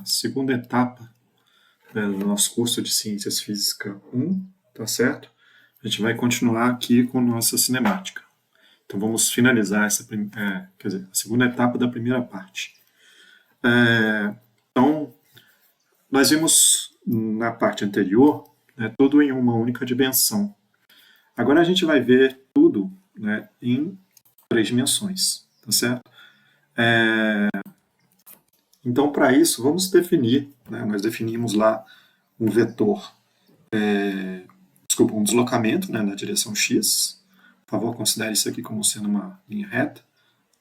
segunda etapa, né, do nosso curso de Ciências Física 1, tá certo? A gente vai continuar aqui com nossa cinemática. Então vamos finalizar a segunda etapa da primeira parte. Então, nós vimos na parte anterior, né, tudo em uma única dimensão. Agora a gente vai ver tudo, né, em 3 dimensões, tá certo? Então, para isso, vamos definir, né, nós definimos lá um vetor, um deslocamento, né, na direção x. Por favor, considere isso aqui como sendo uma linha reta,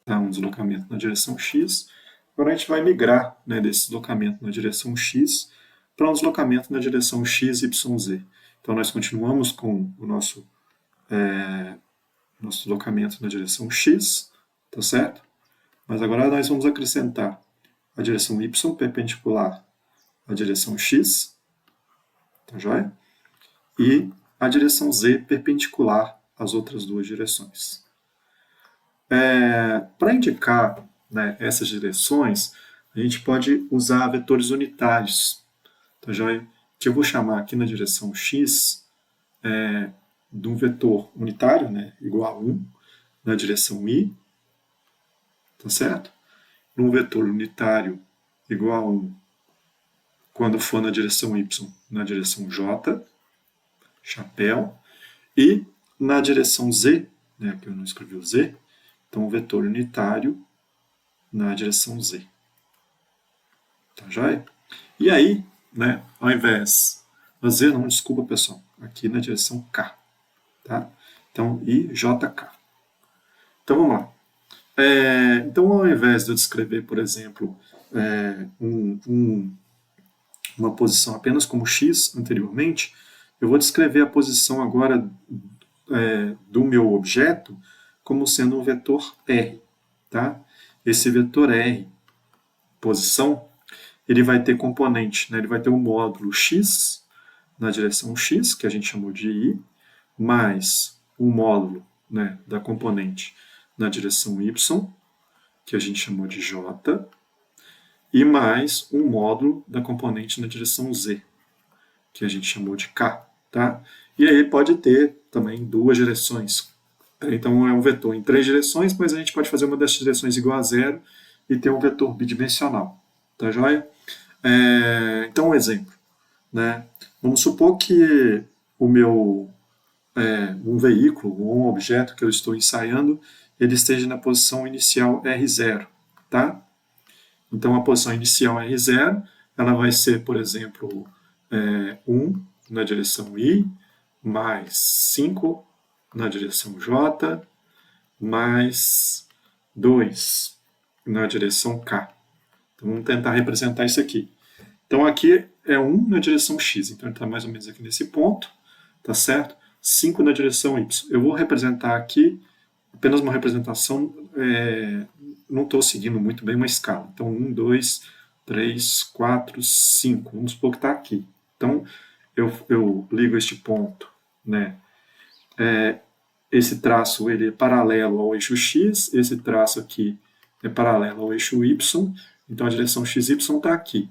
tá? Um deslocamento na direção x. Agora a gente vai migrar, né, desse deslocamento na direção x para um deslocamento na direção x, y, z. Então, nós continuamos com o nosso deslocamento na direção x, tá certo? Mas agora nós vamos acrescentar a direção y perpendicular à direção x, tá joia? E a direção z perpendicular às outras duas direções. Para indicar, né, essas direções, a gente pode usar vetores unitários, tá joia? Que eu vou chamar aqui na direção x de um vetor unitário, né, igual a 1, na direção y, tá certo? Num vetor unitário igual a 1 quando for na direção y, na direção j, chapéu, e na direção z, né, aqui eu não escrevi o z, então o vetor unitário na direção z. Tá joia? E aí, né, ao invés da z, não, desculpa pessoal, aqui na direção k. Tá? Então, IJK. Então vamos lá. Então, ao invés de eu descrever, por exemplo, uma posição apenas como x anteriormente, eu vou descrever a posição agora do meu objeto como sendo um vetor R. Tá? Esse vetor R, posição, ele vai ter componente, né? Ele vai ter o módulo x na direção x, que a gente chamou de I, mais o módulo, né, da componente na direção y, que a gente chamou de j, e mais um módulo da componente na direção z, que a gente chamou de k. Tá? E aí pode ter também duas direções. Então é um vetor em 3 direções, mas a gente pode fazer uma dessas direções igual a zero e ter um vetor bidimensional. Tá joia? Então um exemplo. Né? Vamos supor que o meu um veículo ou um objeto que eu estou ensaiando, ele esteja na posição inicial R0, tá? Então, a posição inicial R0, ela vai ser, por exemplo, 1 na direção I, mais 5 na direção J, mais 2 na direção K. Então, vamos tentar representar isso aqui. Então, aqui é 1 na direção X, então ele está mais ou menos aqui nesse ponto, tá certo? 5 na direção Y. Eu vou representar aqui apenas uma representação, não estou seguindo muito bem uma escala. Então, 1, 2, 3, 4, 5. Vamos supor que está aqui. Então, eu ligo este ponto, né? Esse traço ele é paralelo ao eixo X, esse traço aqui é paralelo ao eixo Y, então a direção XY está aqui.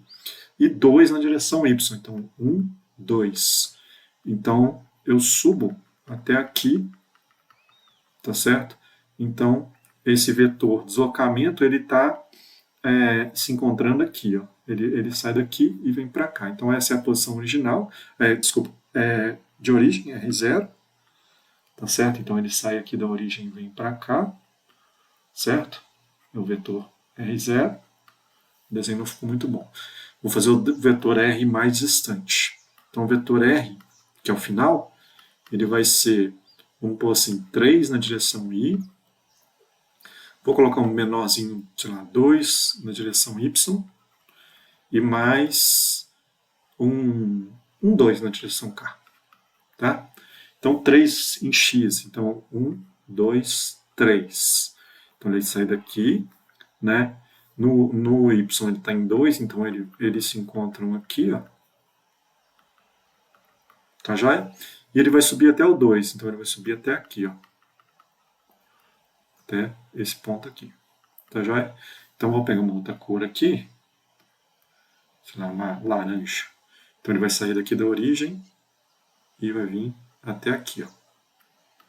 E 2 na direção Y, então 1, 2. Então, eu subo até aqui, tá certo? Então, esse vetor deslocamento, ele está se encontrando aqui, ó. Ele sai daqui e vem para cá. Então, essa é a posição original, de origem, R0, tá certo? Então, ele sai aqui da origem e vem para cá, certo? É o vetor R0. O desenho não ficou muito bom. Vou fazer o vetor R mais distante. Então, o vetor R, que é o final, ele vai ser, vamos pôr assim, 3 na direção I. Vou colocar um menorzinho, sei lá, 2 na direção Y. E mais um 2 na direção K. Tá? Então, 3 em X. Então, 1, 2, 3. Então, ele sai daqui, né? No Y ele está em 2, então eles se encontram aqui, ó. Tá joia? E ele vai subir até o 2, então ele vai subir até aqui, ó. Até esse ponto aqui. Tá joia? Então vou pegar uma outra cor aqui, sei lá, uma laranja. Então ele vai sair daqui da origem e vai vir até aqui, ó.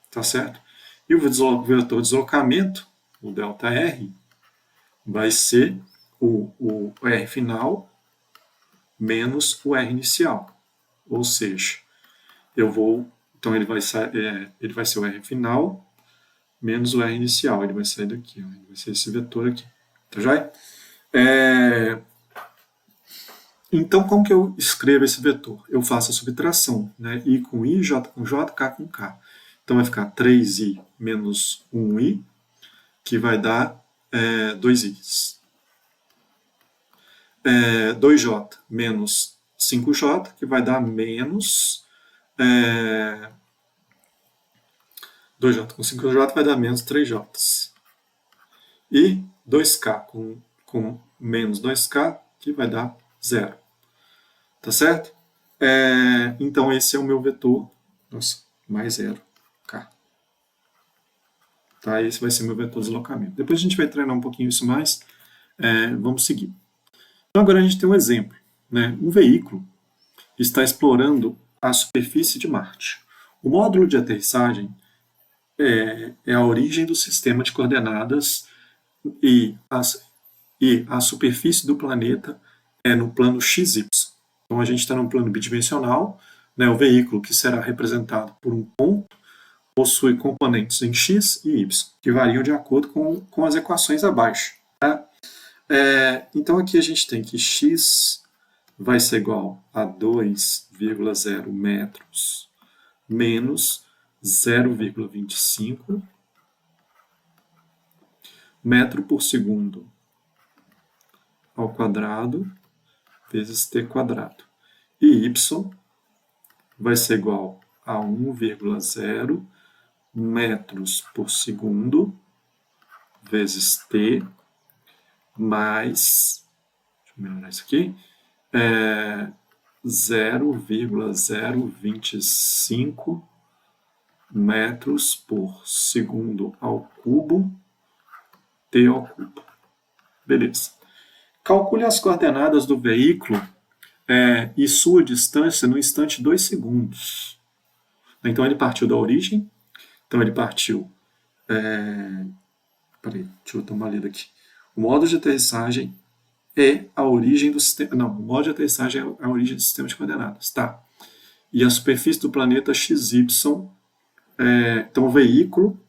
Tá certo? E o vetor deslocamento, o ΔR, vai ser o R final menos o R inicial. Ou seja, então ele vai ser o R final menos o R inicial. Ele vai sair daqui, ó, ele vai ser esse vetor aqui. Tá joia? Então, como que eu escrevo esse vetor? Eu faço a subtração, né? I com I, J com J, K com K. Então, vai ficar 3i menos 1i, que vai dar 2i's. 2j menos 5j, que vai dar menos... 2j com 5j vai dar menos 3j's. E 2k com menos 2k, que vai dar 0. Tá certo? Então, esse é o meu vetor, mais 0, k. Tá? Esse vai ser meu vetor de deslocamento. Depois a gente vai treinar um pouquinho isso mais. Vamos seguir. Então, agora a gente tem um exemplo. Né? Um veículo está explorando a superfície de Marte. O módulo de aterrissagem é a origem do sistema de coordenadas e a superfície do planeta é no plano XY. Então, a gente está num plano bidimensional, né? O veículo, que será representado por um ponto, possui componentes em x e y, que variam de acordo com as equações abaixo. Tá? Então, aqui a gente tem que x vai ser igual a 2,0 metros menos 0,25 metro por segundo ao quadrado vezes t quadrado. E y vai ser igual a 1,0 metros por segundo vezes t mais, deixa eu melhorar isso aqui, 0,025 metros por segundo ao cubo, t ao cubo. Beleza. Calcule as coordenadas do veículo e sua distância no instante 2 segundos. Então, ele partiu da origem. Então, ele partiu... Peraí, deixa eu dar uma lida aqui. O modo de aterrissagem é a origem do sistema... Não, o modo de aterrissagem é a origem do sistema de coordenadas. Tá. E a superfície do planeta XY... então, o veículo...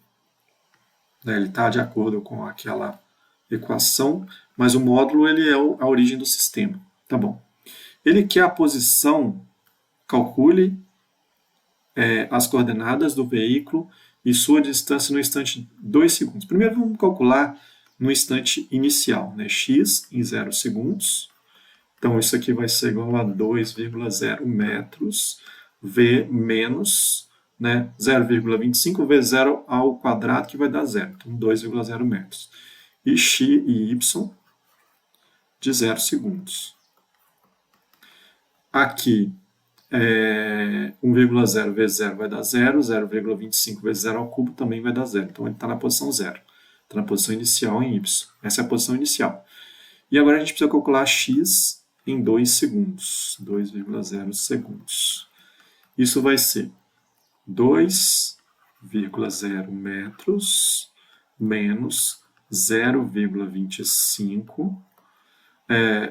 ele está de acordo com aquela equação, mas o módulo ele é a origem do sistema. Tá bom. Ele quer a posição, calcule as coordenadas do veículo e sua distância no instante 2 segundos. Primeiro vamos calcular no instante inicial, né? X em 0 segundos. Então isso aqui vai ser igual a 2,0 metros V menos, né, 0,25 vezes 0 ao quadrado, que vai dar 0. Então 2,0 metros. E x e y de 0 segundos. Aqui, 1,0 vezes 0 vai dar 0, 0,25 vezes 0 ao cubo também vai dar 0. Então, ele está na posição 0. Está na posição inicial em y. Essa é a posição inicial. E agora a gente precisa calcular x em 2 segundos. 2,0 segundos. Isso vai ser 2,0 metros menos 0,25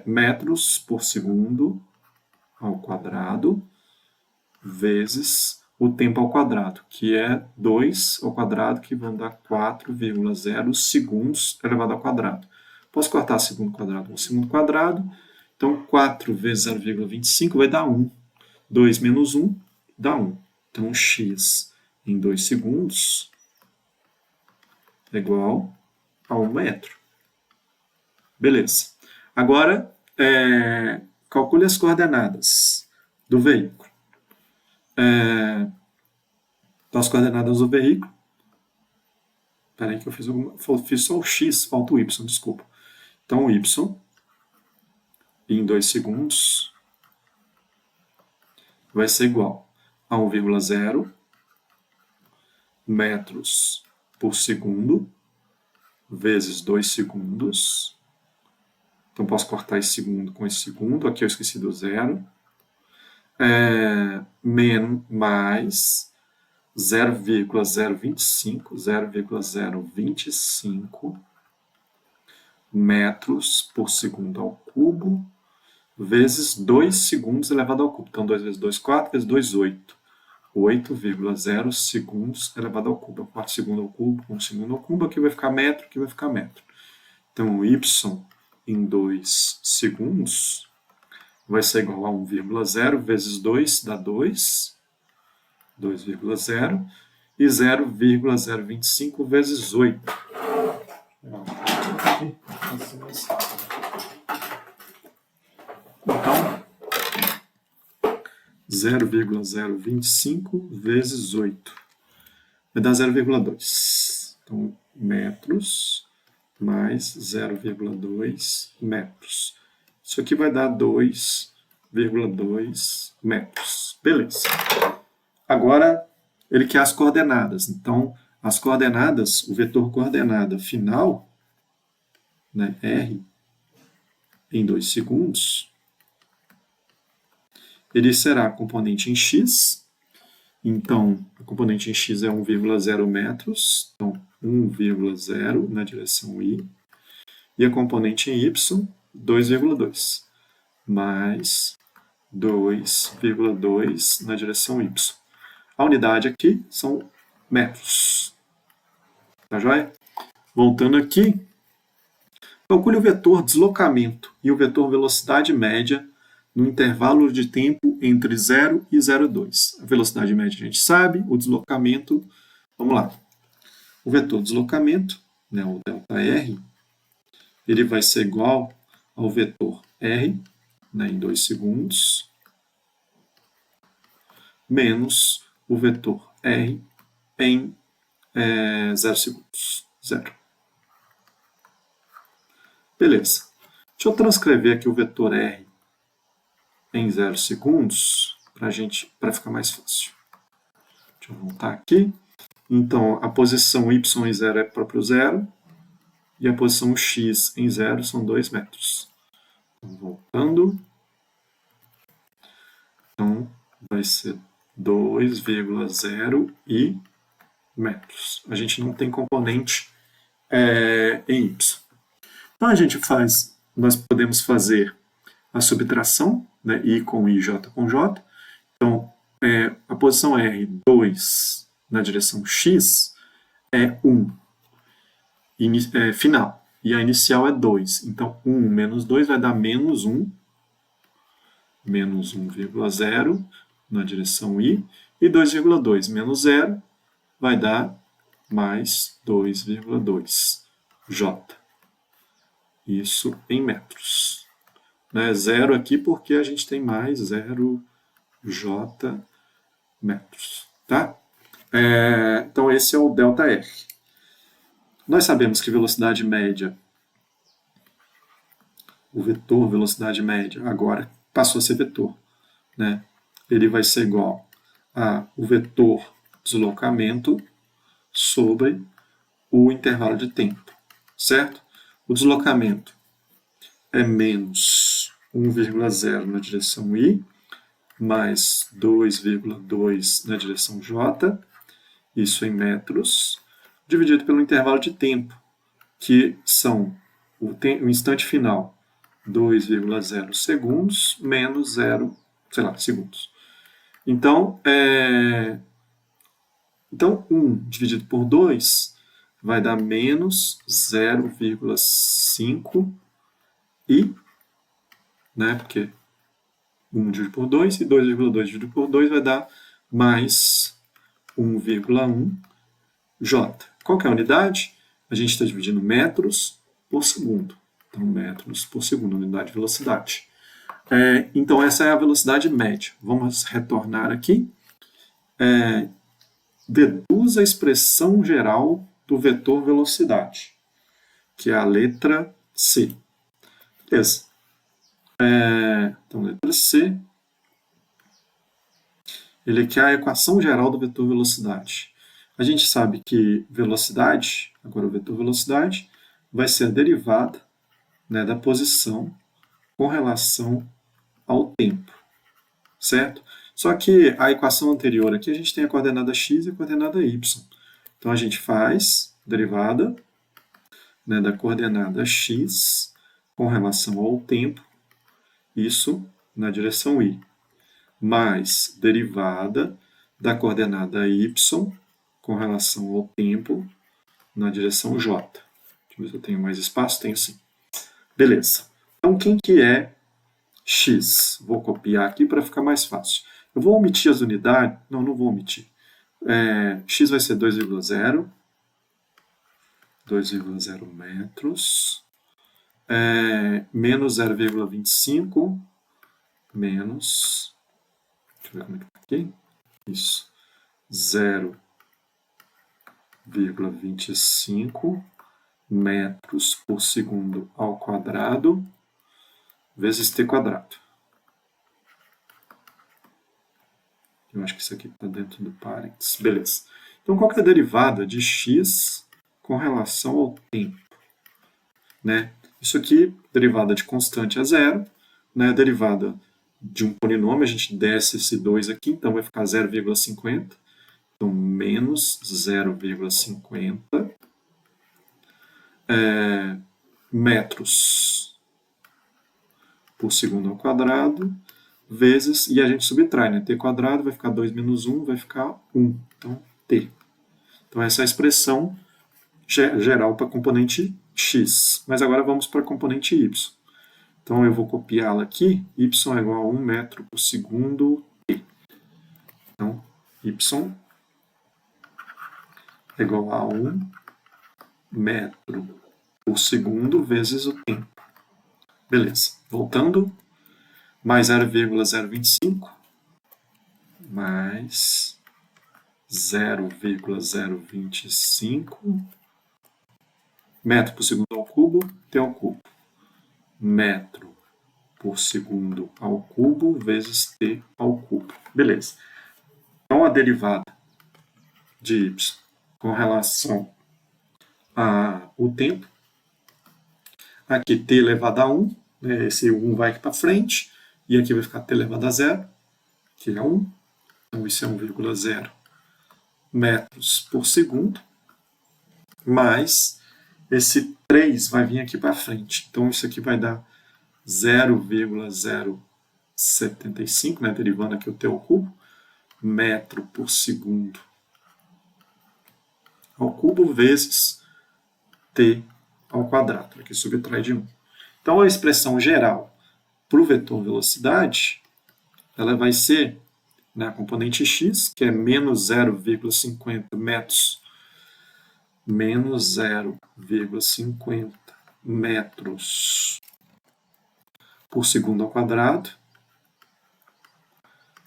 metros por segundo ao quadrado vezes o tempo ao quadrado, que é 2 ao quadrado, que vão dar 4,0 segundos elevado ao quadrado. Posso cortar segundo quadrado com segundo quadrado, então 4 vezes 0,25 vai dar 1. 2 menos 1 dá 1. Então x em 2 segundos é igual a 1 metro. Beleza. Agora, calcule as coordenadas do veículo. Então, as coordenadas do veículo... Espera aí que eu fiz só o x, falta o y, desculpa. Então, o y em 2 segundos vai ser igual a 1,0 metros por segundo vezes 2 segundos Então, posso cortar esse segundo com esse segundo. Aqui eu esqueci do zero. Mais 0,025 metros por segundo ao cubo, vezes 2 segundos elevado ao cubo. Então, 2 vezes 2, 4, vezes 2, 8. 8,0 segundos elevado ao cubo. 4 segundos ao cubo, 1 segundo ao cubo. Aqui vai ficar metro, aqui vai ficar metro. Então, y em 2 segundos vai ser igual a 1,0 vezes 2 dá 2, 2,0, e 0,025 vezes 8. Então, 0,025 vezes 8 vai dar 0,2. Então, metros mais 0,2 metros. Isso aqui vai dar 2,2 metros. Beleza. Agora, ele quer as coordenadas. Então, as coordenadas, o vetor coordenada final, né, R, em 2 segundos, ele será componente em x. Então, a componente em x é 1,0 metros. Então, 1,0 na direção y. E a componente em y, 2,2. Mais 2,2 na direção y. A unidade aqui são metros. Tá joia? Voltando aqui, calcule o vetor deslocamento e o vetor velocidade média no intervalo de tempo entre 0 e 0,2. A velocidade média a gente sabe, o deslocamento, vamos lá. O vetor deslocamento, né, o ΔR, ele vai ser igual ao vetor R, né, em 2 segundos, menos o vetor R em 0 segundos. 0. Beleza. Deixa eu transcrever aqui o vetor R em 0 segundos para ficar mais fácil. Deixa eu voltar aqui. Então, a posição y em 0 é próprio 0 e a posição x em 0 são 2 metros. Então, voltando. Então, vai ser 2,0 e metros. A gente não tem componente em y. Então, nós podemos fazer a subtração, né, I com I, J com J. Então, a posição R, 2 na direção X, é 1 final. E a inicial é 2. Então, 1 menos 2 vai dar menos 1. Menos 1,0 na direção I. E 2,2 menos 0 vai dar mais 2,2 J. Isso em metros. Né? 0 aqui porque a gente tem mais 0 J metros. Tá? Então, esse é o ΔR. Nós sabemos que velocidade média, o vetor velocidade média, agora passou a ser vetor. Né? Ele vai ser igual ao vetor deslocamento sobre o intervalo de tempo. Certo? O deslocamento é menos 1,0 na direção I, mais 2,2 na direção J, isso em metros, dividido pelo intervalo de tempo, que são o instante final, 2,0 segundos, menos 0, segundos. Então, 1 dividido por 2 vai dar menos 0,5 i, né, porque 1 dividido por 2 e 2,2 dividido por 2 vai dar mais 1,1 j. Qual que é a unidade? A gente está dividindo metros por segundo. Então, metros por segundo, unidade de velocidade. Então, essa é a velocidade média. Vamos retornar aqui. Deduz a expressão geral do vetor velocidade, que é a letra C. Beleza. Então, letra C. Ele quer a equação geral do vetor velocidade. A gente sabe que velocidade, agora o vetor velocidade, vai ser a derivada né, da posição com relação ao tempo, certo? Só que a equação anterior aqui, a gente tem a coordenada x e a coordenada y. Então, a gente faz derivada, né, da coordenada x com relação ao tempo, isso na direção y, mais derivada da coordenada y com relação ao tempo na direção j. Deixa eu ver se eu tenho mais espaço. Tenho sim. Beleza. Então, quem que é x? Vou copiar aqui para ficar mais fácil. Eu vou omitir as unidades. Não, não vou omitir. X vai ser 2,0 metros, menos 0,25, menos, deixa eu ver como é que está aqui, isso, 0,25 metros por segundo ao quadrado, vezes t quadrado. Eu acho que isso aqui está dentro do parênteses. Beleza. Então, qual que é a derivada de x com relação ao tempo? Né? Isso aqui, derivada de constante é zero, né? Derivada de um polinômio, a gente desce esse 2 aqui, então vai ficar 0,50. Então, menos 0,50 metros por segundo ao quadrado, vezes, e a gente subtrai, né? T quadrado vai ficar 2 menos 1, vai ficar 1. Então, T. Então, essa é a expressão geral para a componente x. Mas agora vamos para a componente y. Então, eu vou copiá-la aqui. Y é igual a 1 metro por segundo t. Então, y é igual a 1 metro por segundo vezes o tempo. Beleza. Voltando. Mais 0,025. Mais 0,025 metro por segundo ao cubo, t ao cubo. Metro por segundo ao cubo vezes t ao cubo. Beleza. Então, a derivada de y com relação ao tempo, aqui t elevado a 1, né, esse 1 vai aqui para frente, e aqui vai ficar t elevado a 0, que é 1. Então, isso é 1,0 metros por segundo, mais esse 3 vai vir aqui para frente. Então, isso aqui vai dar 0,075, né, derivando aqui o t ao cubo, metro por segundo ao cubo, vezes t ao quadrado, aqui subtrai de 1. Então, a expressão geral para o vetor velocidade, ela vai ser, né, a componente x, que é menos 0,50 metros, menos 0,50 metros por segundo ao quadrado,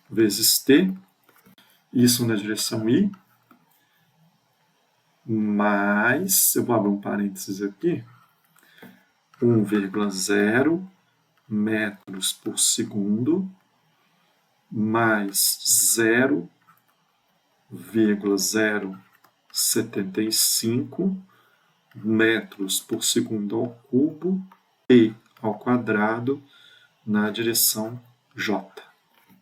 vezes t, isso na direção y, mais, eu vou abrir um parênteses aqui, 1,0 metros por segundo, mais 0,075 metros por segundo ao cubo, t ao quadrado, na direção j.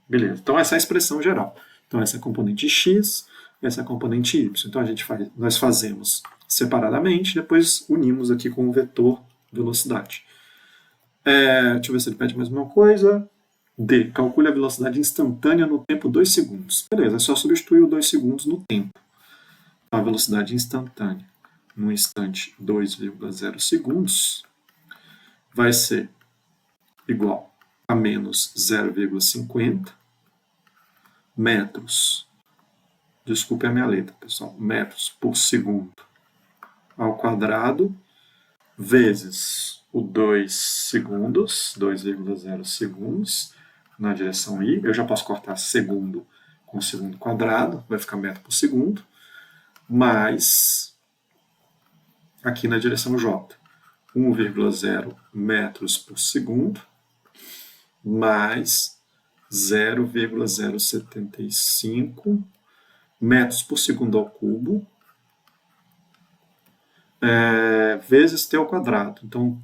Beleza, então essa é a expressão geral. Então essa é a componente x, essa é a componente y. Então nós fazemos separadamente, depois unimos aqui com o vetor velocidade. Deixa eu ver se ele pede mais uma coisa. D. Calcule a velocidade instantânea no tempo 2 segundos. Beleza, é só substituir o 2 segundos no tempo. A velocidade instantânea no instante 2,0 segundos vai ser igual a menos 0,50 metros, desculpe a minha letra, pessoal, metros por segundo ao quadrado, vezes o 2 segundos, 2,0 segundos, na direção y. Eu já posso cortar segundo com segundo quadrado, vai ficar metro por segundo, mais, aqui na direção j, 1,0 metros por segundo, mais 0,075 metros por segundo ao cubo, vezes t ao quadrado. Então,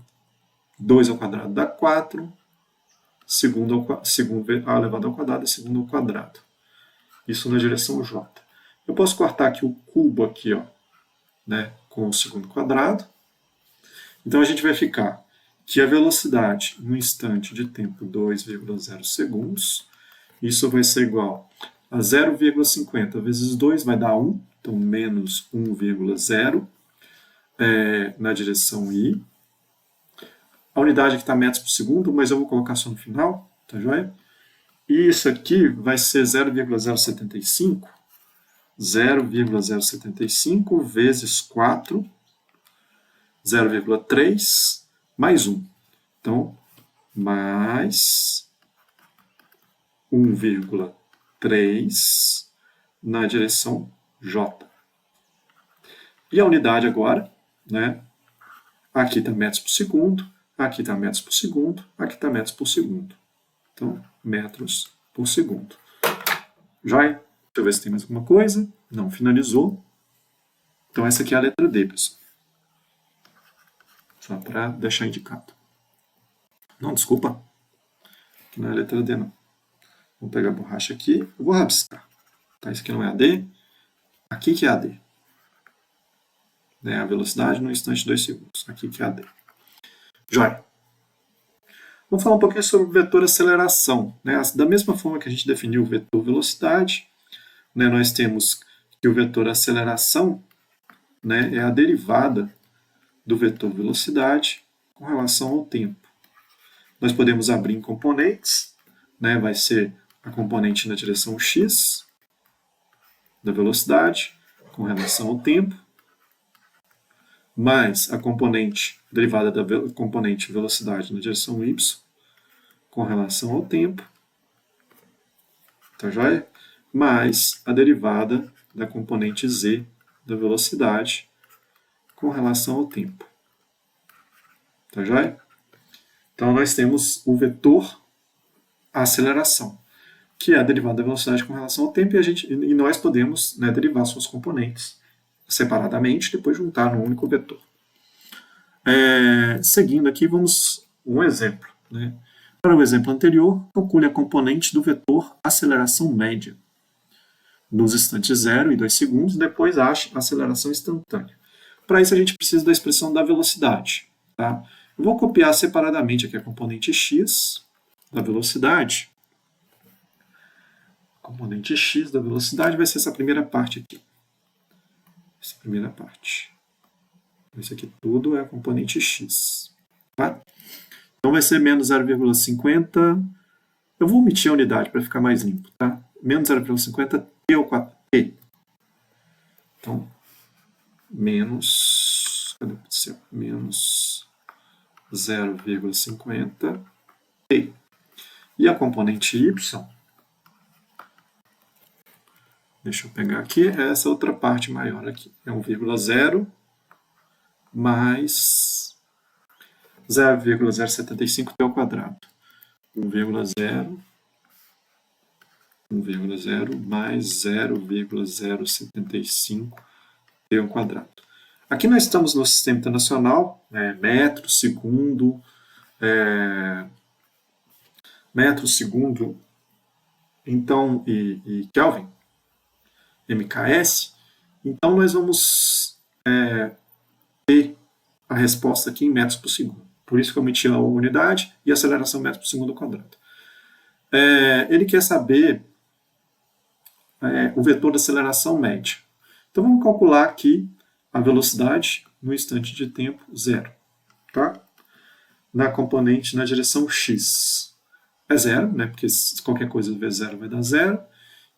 2 ao quadrado dá 4, segundo a elevado ao quadrado é segundo ao quadrado. Isso na direção J. Eu posso cortar aqui o cubo aqui, ó, né, com o segundo quadrado. Então a gente vai ficar que a velocidade no instante de tempo 2,0 segundos, isso vai ser igual a 0,50 vezes 2 vai dar 1, então menos 1,0 na direção I. A unidade aqui está metros por segundo, mas eu vou colocar só no final, tá joia? E isso aqui vai ser 0,075, 0,075 vezes 4, 0,3 mais 1. Então, mais 1,3 na direção J. E a unidade agora, né? Aqui está metros por segundo, aqui está metros por segundo, aqui está metros por segundo. Então, metros por segundo. Joia? Deixa eu ver se tem mais alguma coisa. Não, finalizou. Então, essa aqui é a letra D, pessoal. Só para deixar indicado. Não, desculpa. Aqui não é a letra D, não. Vou pegar a borracha aqui. Eu vou rabiscar. Tá, isso aqui não é a D. Aqui que é a D. Né, a velocidade no instante de 2 segundos. Aqui que é a D. Joia. Vamos falar um pouquinho sobre o vetor aceleração. Né? Da mesma forma que a gente definiu o vetor velocidade, né, nós temos que o vetor aceleração, né, é a derivada do vetor velocidade com relação ao tempo. Nós podemos abrir em componentes, né, vai ser a componente na direção x da velocidade com relação ao tempo, mais a componente derivada da componente velocidade na direção y com relação ao tempo, tá joia? Mais a derivada da componente z da velocidade com relação ao tempo. Tá joia? Então, nós temos o vetor aceleração, que é a derivada da velocidade com relação ao tempo, e nós podemos, né, derivar suas componentes separadamente, depois juntar num único vetor. Seguindo aqui, vamos um exemplo. Né? Para o exemplo anterior, calcule a componente do vetor aceleração média nos instantes 0 e 2 segundos, depois ache a aceleração instantânea. Para isso, a gente precisa da expressão da velocidade. Tá? Eu vou copiar separadamente aqui a componente x da velocidade. A componente x da velocidade vai ser essa primeira parte aqui. Essa primeira parte. Isso aqui tudo é a componente x. Tá? Então vai ser menos 0,50. Eu vou omitir a unidade para ficar mais limpo. Tá? Menos 0,50 t ao quadrado. Então, menos 0,50 t. E a componente y, deixa eu pegar aqui, é essa outra parte maior aqui. É 1,0 mais 0,075 t ao quadrado. 1,0 mais 0,075 t ao quadrado. Aqui nós estamos no sistema internacional, metro, segundo, então, e Kelvin, MKS. Então, nós vamos ter a resposta aqui em metros por segundo. Por isso que eu omiti a unidade e a aceleração metros por segundo ao quadrado. Ele quer saber o vetor da aceleração média. Então, vamos calcular aqui a velocidade no instante de tempo 0. Tá? Na componente na direção x. É 0, né? Porque qualquer coisa vezes 0 vai dar 0.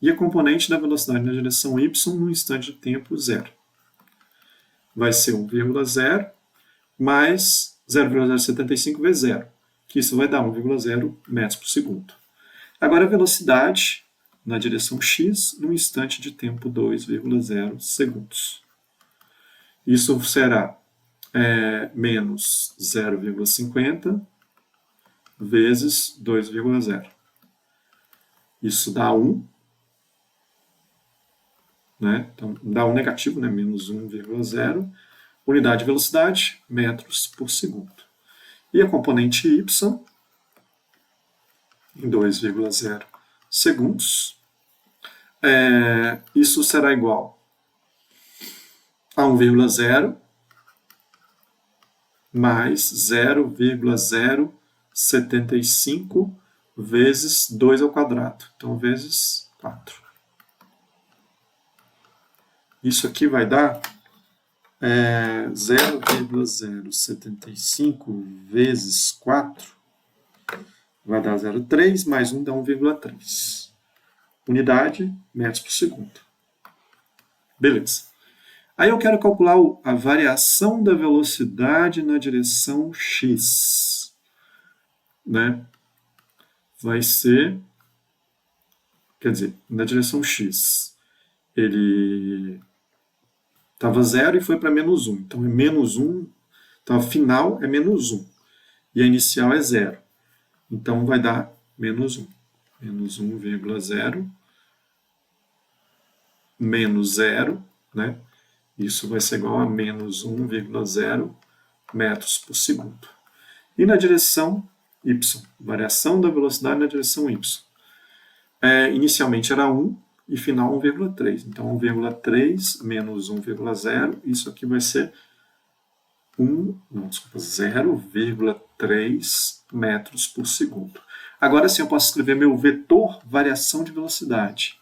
E a componente da velocidade na direção y no instante de tempo 0. Vai ser 1,0 mais 0,075 vezes 0, que isso vai dar 1,0 metros por segundo. Agora a velocidade na direção x no instante de tempo 2,0 segundos. Isso será menos 0,50 vezes 2,0. Isso dá 1. Né? Então, dá um negativo, né? Menos 1,0. Unidade de velocidade, metros por segundo. E a componente y, em 2,0 segundos, isso será igual a 1,0 mais 0,075 vezes 2 ao quadrado. Então, vezes 4. Isso aqui vai dar 0,075 vezes 4 vai dar 0,3, mais 1 dá 1,3. Unidade, metros por segundo. Beleza. Aí eu quero calcular a variação da velocidade na direção x. Né? Vai ser, quer dizer, na direção x, ele estava 0 e foi para menos 1. Então é menos 1, então a final é menos 1. E a inicial é 0. Então vai dar menos 1. Menos 1,0 menos 0, né? Isso vai ser igual a menos 1,0 metros por segundo. E na direção y, variação da velocidade na direção y. Inicialmente era 1 e final 1,3. Então 1,3 menos 1,0, isso aqui vai ser 0,3 metros por segundo. Agora sim eu posso escrever meu vetor variação de velocidade,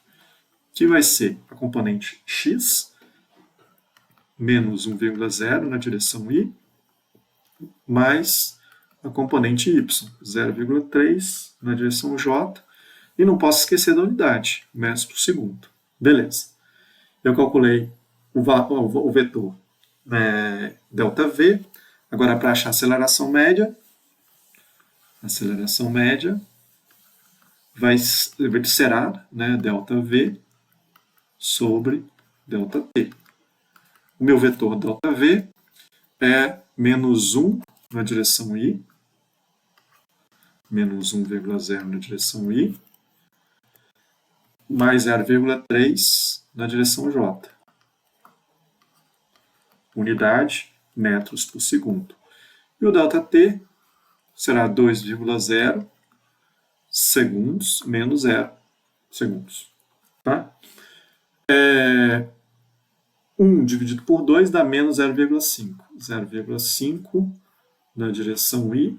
que vai ser a componente x menos 1,0 na direção y, mais a componente y, 0,3 na direção j, e não posso esquecer da unidade, metros por segundo. Beleza. Eu calculei o vetor ΔV. Agora, para achar a aceleração média será ΔV sobre ΔT. O meu vetor ΔV é menos 1 na direção y, menos 1,0 na direção y, mais 0,3 na direção j. Unidade, metros por segundo. E o ΔT será 2,0 segundos menos 0 segundos. Tá? 1 dividido por 2 dá menos 0,5. 0,5 na direção y,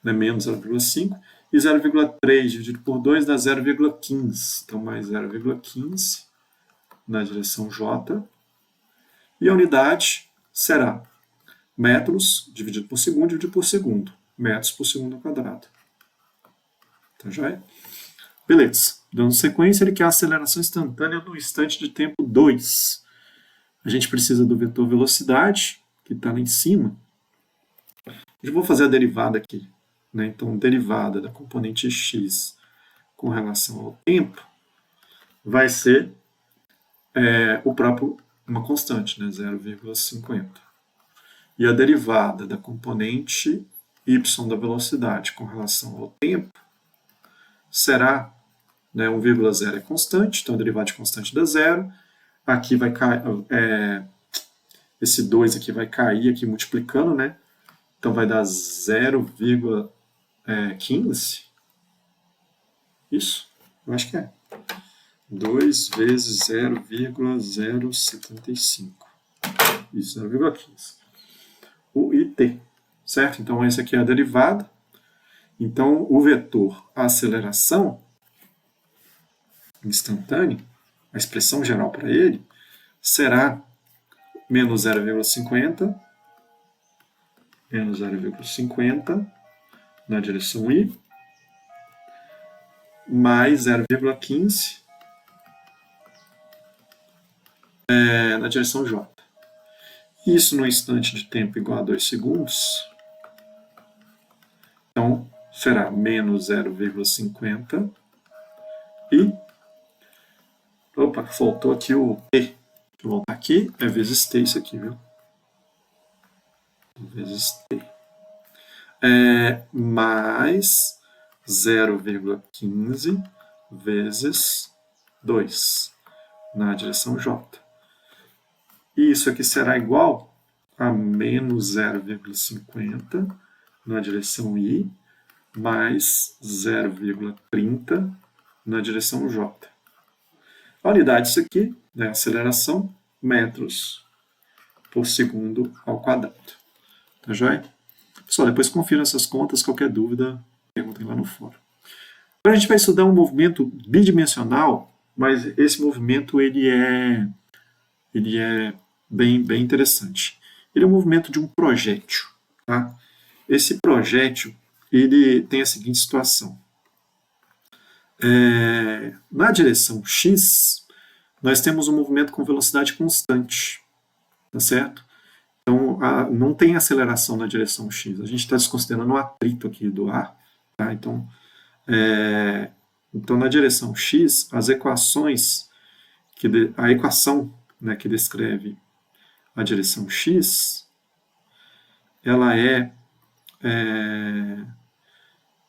né, menos 0,5. E 0,3 dividido por 2 dá 0,15. Então, mais 0,15 na direção j. E a unidade será metros dividido por segundo. Metros por segundo ao quadrado. Tá joia? Beleza. Dando sequência, ele quer a aceleração instantânea no instante de tempo 2. A gente precisa do vetor velocidade, que está lá em cima. Eu vou fazer a derivada aqui. Né? Então, derivada da componente x com relação ao tempo vai ser uma constante, né? 0,50. E a derivada da componente y da velocidade com relação ao tempo será, 1,0 é constante, então a derivada de constante dá 0. Aqui vai cair, esse 2 aqui vai cair aqui multiplicando, né? Então vai dar 0,15. Isso? Eu acho que é. 2 vezes 0,075. Isso, 0,15. O IT, certo? Então, esse aqui é a derivada. Então, o vetor aceleração instantânea, a expressão geral para ele, será menos 0,50 na direção y, mais 0,15 na direção j. Isso no instante de tempo igual a 2 segundos. Então, será menos 0,50 e... Opa, faltou aqui o t. Deixa eu voltar aqui. É vezes t isso aqui, viu? Vezes t. Mais 0,15 vezes 2 na direção j. E isso aqui será igual a menos 0,50 na direção I, mais 0,30 na direção J. A unidade disso aqui, né, aceleração, metros por segundo ao quadrado. Tá joia? Pessoal, depois confira essas contas, qualquer dúvida, perguntem lá no fórum. Agora a gente vai estudar um movimento bidimensional, mas esse movimento ele é bem interessante. Ele é um movimento de um projétil. Tá? Esse projétil ele tem a seguinte situação. Na direção x, nós temos um movimento com velocidade constante. Tá certo? Então, não tem aceleração na direção x. A gente está desconsiderando o atrito aqui do ar. Tá? Então, na direção x, as equações, a equação, né, que descreve a direção x, ela é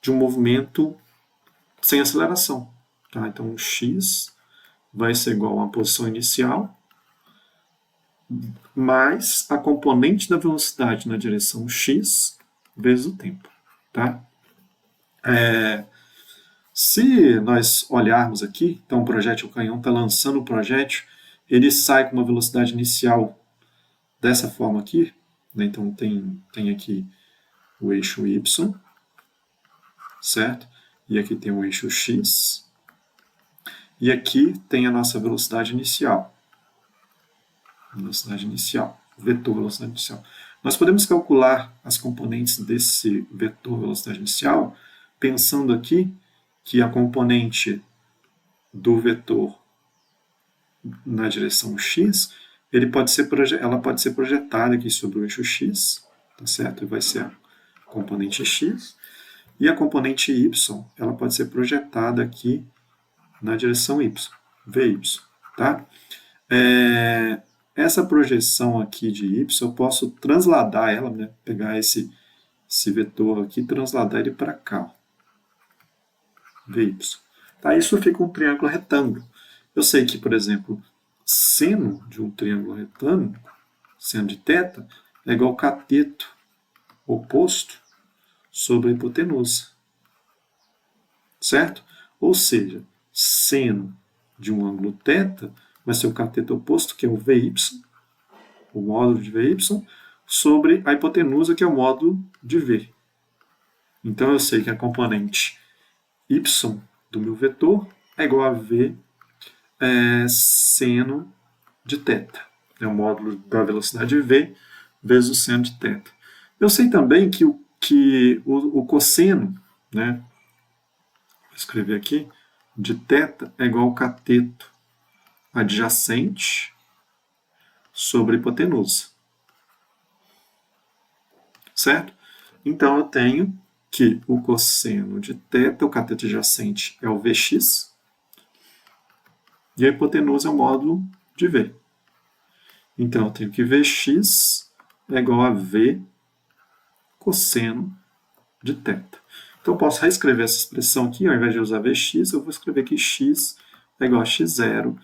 de um movimento sem aceleração. Tá? Então, x vai ser igual à posição inicial, mais a componente da velocidade na direção x vezes o tempo. Tá? Se nós olharmos aqui, então o projétil canhão está lançando o projétil, ele sai com uma velocidade inicial dessa forma aqui, né? Então tem aqui o eixo y, certo? E aqui tem o eixo x, e aqui tem a nossa velocidade inicial. Vetor velocidade inicial. Nós podemos calcular as componentes desse vetor velocidade inicial pensando aqui que a componente do vetor na direção x, ela pode ser projetada aqui sobre o eixo x, tá certo? E vai ser a componente x. E a componente y, ela pode ser projetada aqui na direção y, vy, tá? Essa projeção aqui de y, eu posso transladar ela, né? Pegar esse vetor aqui e transladar ele para cá, vy. Tá? Isso fica um triângulo retângulo. Eu sei que, por exemplo, seno de um triângulo retângulo, seno de θ, é igual ao cateto oposto sobre a hipotenusa. Certo? Ou seja, seno de um ângulo θ vai ser o cateto oposto, que é o vy, o módulo de vy, sobre a hipotenusa, que é o módulo de v. Então eu sei que a componente y do meu vetor é igual a v seno de θ. É o módulo da velocidade v vezes o seno de θ. Eu sei também que o cosseno, né, vou escrever aqui, de θ é igual ao cateto adjacente sobre a hipotenusa. Certo? Então eu tenho que o cosseno de θ, o cateto adjacente, é o Vx, e a hipotenusa é o módulo de V. Então eu tenho que Vx é igual a V cosseno de θ. Então eu posso reescrever essa expressão aqui, ao invés de usar Vx, eu vou escrever que x é igual a x0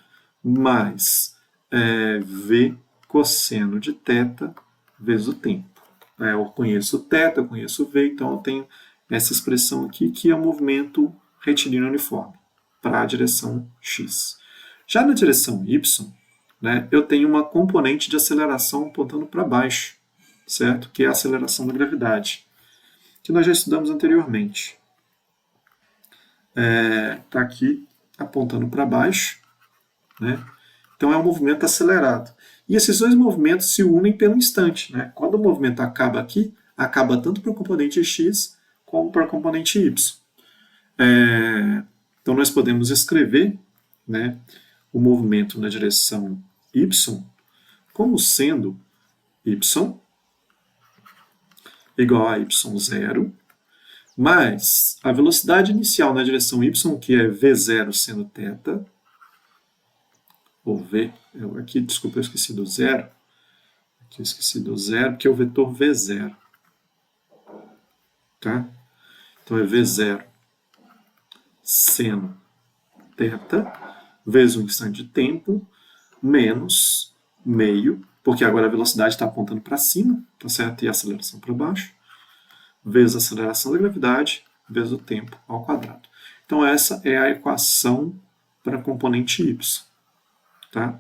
mais V cosseno de θ vezes o tempo. Eu conheço θ, eu conheço V, então eu tenho essa expressão aqui, que é o movimento retilíneo uniforme para a direção x. Já na direção y, né, eu tenho uma componente de aceleração apontando para baixo, certo? Que é a aceleração da gravidade, que nós já estudamos anteriormente. Está aqui apontando para baixo, né? Então é um movimento acelerado. E esses dois movimentos se unem pelo instante, né? Quando o movimento acaba aqui, acaba tanto para o componente x como para o componente y. Então nós podemos escrever, né, o movimento na direção y como sendo y igual a y0 mais a velocidade inicial na direção y, que é v0 seno θ, ou v, aqui, desculpa, eu esqueci do zero, aqui eu esqueci do zero, que é o vetor v0, tá? Então é v0 seno θ vezes um instante de tempo menos meio porque agora a velocidade está apontando para cima, tá certo? E a aceleração para baixo, vezes a aceleração da gravidade, vezes o tempo ao quadrado. Então essa é a equação para a componente y. Tá?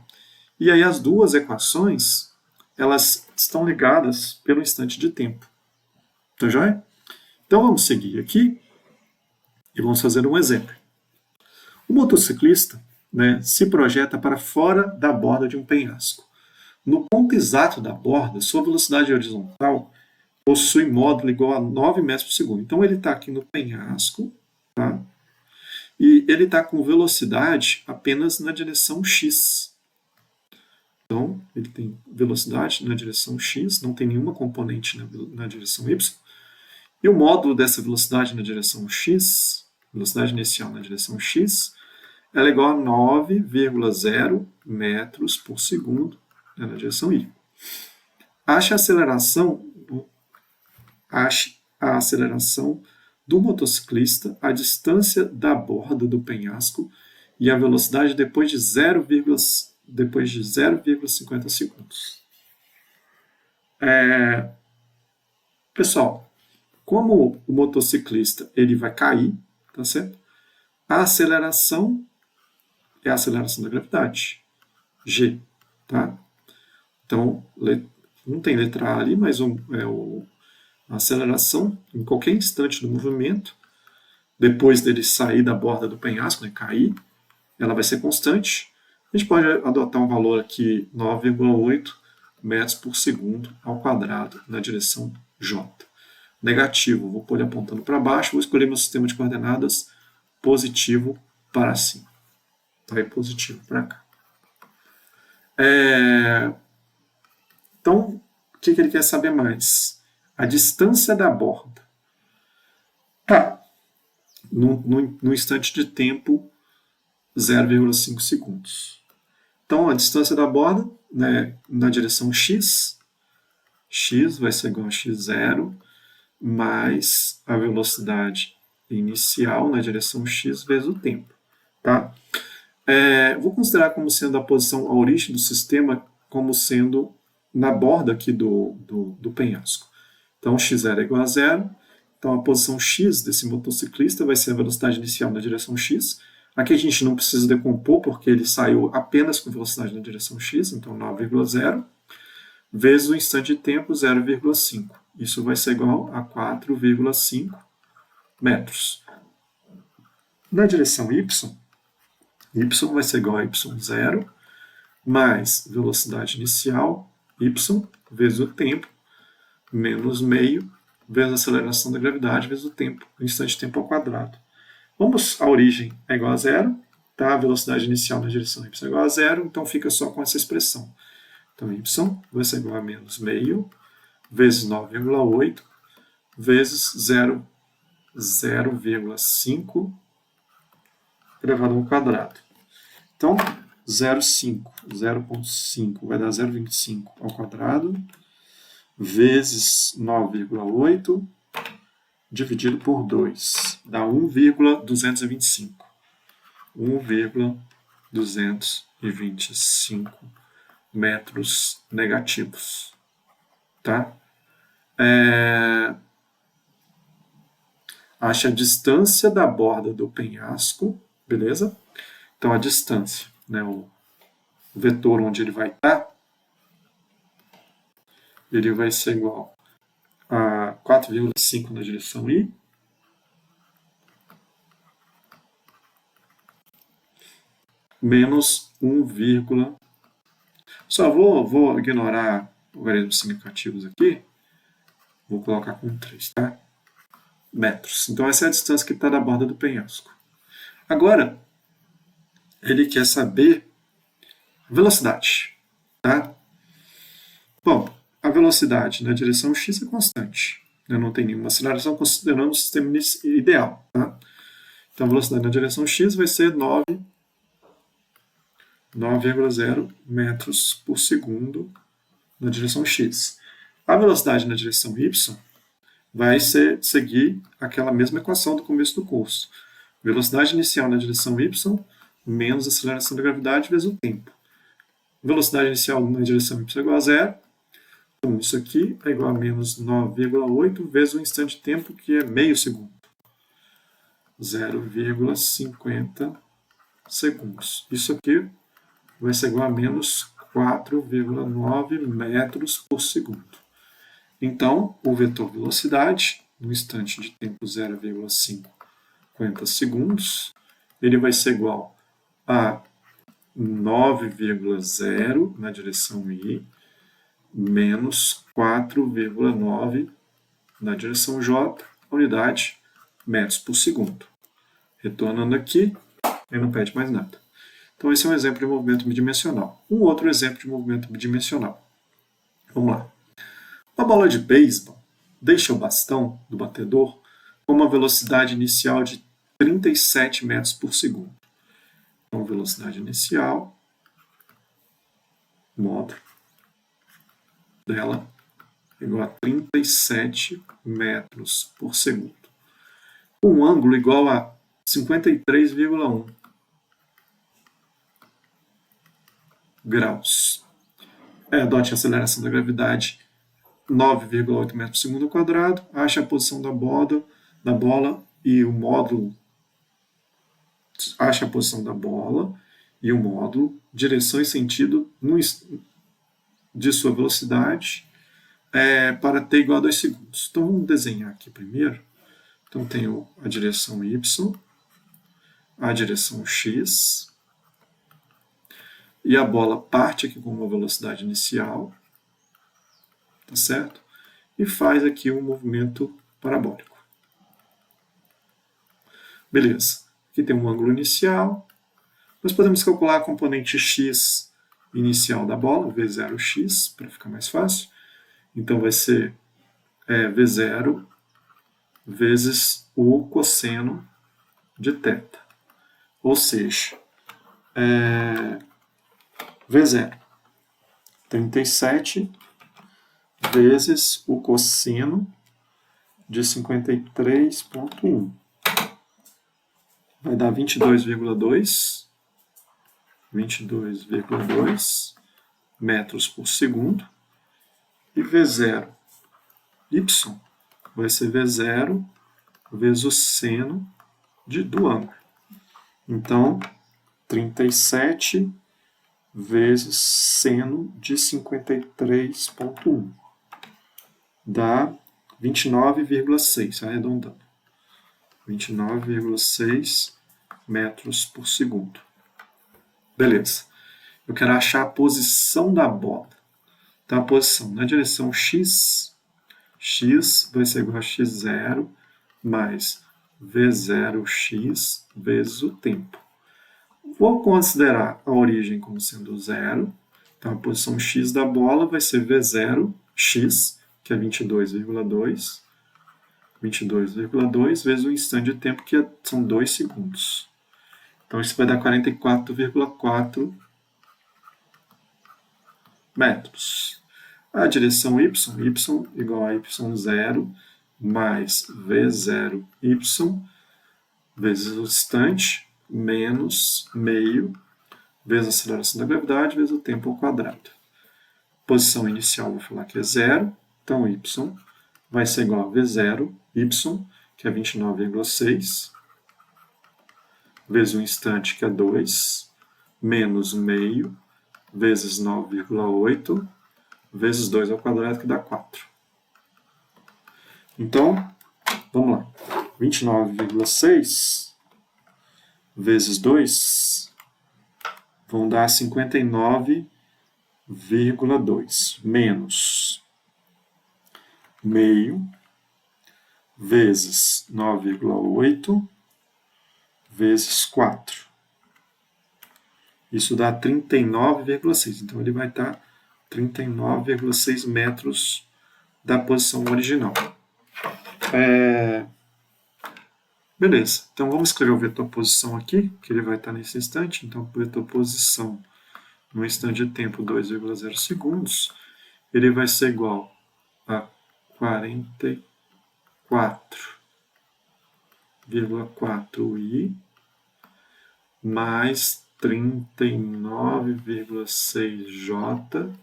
E aí as duas equações, elas estão ligadas pelo instante de tempo. Tá joia? Então vamos seguir aqui e vamos fazer um exemplo. O motociclista, né, se projeta para fora da borda de um penhasco. No ponto exato da borda, sua velocidade horizontal possui módulo igual a 9 metros por segundo. Então ele está aqui no penhasco, tá? E ele está com velocidade apenas na direção x. Então ele tem velocidade na direção x, não tem nenhuma componente na direção y. E o módulo dessa velocidade na direção x, velocidade inicial na direção x, ela é igual a 9,0 metros por segundo, né, na direção y. Ache a aceleração do motociclista, a distância da borda do penhasco e a velocidade depois de 0,50 segundos. Pessoal, como o motociclista ele vai cair, tá certo? A aceleração é a aceleração da gravidade, g, tá? Então, não tem letra A ali, mas a aceleração, em qualquer instante do movimento, depois dele sair da borda do penhasco, né, cair, ela vai ser constante. A gente pode adotar um valor aqui, 9,8 metros por segundo ao quadrado, na direção j. Negativo, vou pôr ele apontando para baixo, vou escolher meu sistema de coordenadas positivo para cima. Tá aí positivo para cá. Então, o que ele quer saber mais? A distância da borda. Tá. No instante de tempo, 0,5 segundos. Então, a distância da borda, né, na direção x vai ser igual a x0 mais a velocidade inicial na direção x vezes o tempo. Tá? Vou considerar como sendo a posição, a origem do sistema, como sendo na borda aqui do penhasco. Então, x0 é igual a 0. Então, a posição x desse motociclista vai ser a velocidade inicial na direção x. Aqui a gente não precisa decompor, porque ele saiu apenas com velocidade na direção x, então 9,0, vezes o instante de tempo, 0,5. Isso vai ser igual a 4,5 metros. Na direção y vai ser igual a y0 mais velocidade inicial, y, vezes o tempo, menos meio, vezes a aceleração da gravidade, vezes o tempo, o instante de tempo ao quadrado. A origem é igual a 0, tá? A velocidade inicial na direção y é igual a 0, então fica só com essa expressão. Então, y vai ser igual a menos meio, vezes 9,8, vezes 0,5 elevado ao quadrado. Então, 0,5 vai dar 0,25 ao quadrado, vezes 9,8, dividido por 2, dá 1,225. 1,225 metros negativos. Tá? Acha a distância da borda do penhasco, beleza? Então, a distância, né, o vetor onde ele vai estar, ele vai ser igual a 4,5 na direção y, menos 1, só vou ignorar logaritmos significativos aqui, vou colocar com 3, tá? Metros. Então, essa é a distância que está da borda do penhasco. Agora, ele quer saber a velocidade, tá? Bom, a velocidade na direção x é constante. Eu não tenho nenhuma aceleração considerando o sistema ideal, tá? Então, a velocidade na direção x vai ser 9,0 metros por segundo na direção x. A velocidade na direção y vai seguir aquela mesma equação do começo do curso. Velocidade inicial na direção y menos aceleração da gravidade vezes o tempo. Velocidade inicial na direção y é igual a zero. Então, isso aqui é igual a menos 9,8 vezes o instante de tempo, que é meio segundo. 0,50 segundos. Isso aqui vai ser igual a menos 4,9 metros por segundo. Então, o vetor velocidade, no instante de tempo 0,50 segundos, ele vai ser igual a 9,0 na direção y, menos 4,9 na direção j, unidade metros por segundo. Retornando aqui, ele não pede mais nada. Então, esse é um exemplo de movimento bidimensional. Um outro exemplo de movimento bidimensional. Vamos lá. Uma bola de beisebol deixa o bastão do batedor com uma velocidade inicial de 37 metros por segundo. Então, velocidade inicial, módulo dela é igual a 37 metros por segundo. Um ângulo igual a 53,1 graus. Adote a aceleração da gravidade 9,8 metros por segundo ao quadrado. Ache a posição da bola e o módulo. Ache a posição da bola e o módulo, direção e sentido de sua velocidade para t igual a 2 segundos. Então, vamos desenhar aqui primeiro. Então, tenho a direção y, a direção x, e a bola parte aqui com uma velocidade inicial, tá certo? E faz aqui um movimento parabólico. Beleza. Aqui tem um ângulo inicial. Nós podemos calcular a componente x inicial da bola, V0x, para ficar mais fácil. Então, vai ser V0 vezes o cosseno de θ. Ou seja, V0, 37 vezes o cosseno de 53,1. Vai dar 22,2 metros por segundo. E V0 y vai ser V0 vezes o seno do ângulo. Então, 37 vezes seno de 53,1 dá 29,6, arredondando. 29,6 metros por segundo. Beleza. Eu quero achar a posição da bola. Então, a posição na direção x vai ser igual a x0 mais v0x vezes o tempo. Vou considerar a origem como sendo zero. Então, a posição x da bola vai ser v0x, que é 22,2. 22,2 vezes o instante de tempo, que são 2 segundos. Então, isso vai dar 44,4 metros. A direção y igual a y0 mais v0y vezes o instante menos meio vezes a aceleração da gravidade vezes o tempo ao quadrado. Posição inicial, vou falar que é 0. Então, y vai ser igual a v0, y, que é 29,6, vezes o instante, que é 2, menos meio, vezes 9,8, vezes 2 ao quadrado, que dá 4. Então, vamos lá. 29,6 vezes 2 vão dar 59,2, menos meio, vezes 9,8, vezes 4. Isso dá 39,6. Então, ele vai estar 39,6 metros da posição original. Beleza. Então, vamos escrever o vetor posição aqui, que ele vai estar nesse instante. Então, o vetor posição no instante de tempo 2,0 segundos, ele vai ser igual a 44,4i mais 39,6J,